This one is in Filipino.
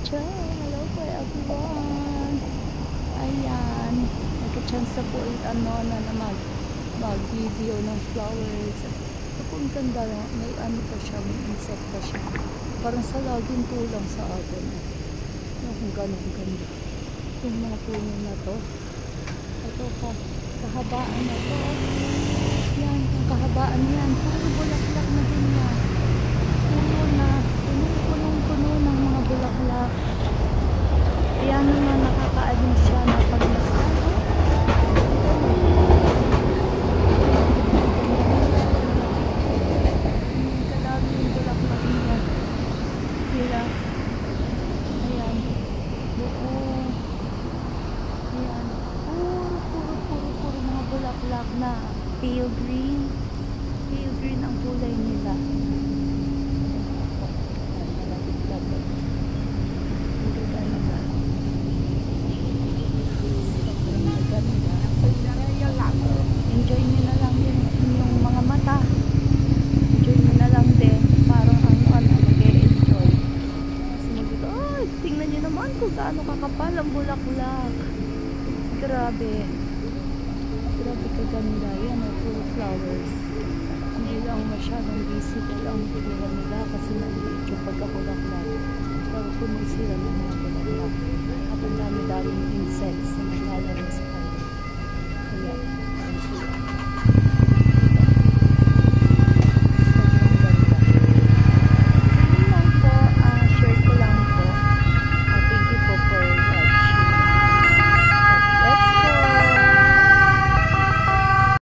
Ciao! Hello po everyone! Ayan, nagka-chance na po ulit na mag-video ng flowers. Ito po ang ganda, may ano pa siya, may insect pa siya. Parang sa laging tulang sa atin. Kung gano'ng ganda. Yung mga puno na to. Ito pa, kahabaan na to. Yan, ang kahabaan yan. Puro bulaklak na din yan. Punong-puno ng mga bulaklak. Kaya naman nakakaalim siya na pagmasdan. Kadami yung bulaklak niya. Sila. Ayan. Buo. Ayan. Puro mga bulaklak na pale green. Pale green ang kulay nila. Enjoy nyo na lang yung inyong mga mata. Enjoy nyo na lang din. Parang mag-e-enjoy. Kasi nagdito, ay, tingnan nyo naman kung gaano kakapal ang bulaklak. Grabe. Grabe kaganda. Yan o, puro flowers. Hindi lang masyadong visible ang pilihan nila kasi naliit yung pagkabulaklak. Pero puno sila ng mga bulaklak. At ang dami-daming insects na naglalaro sa kanila.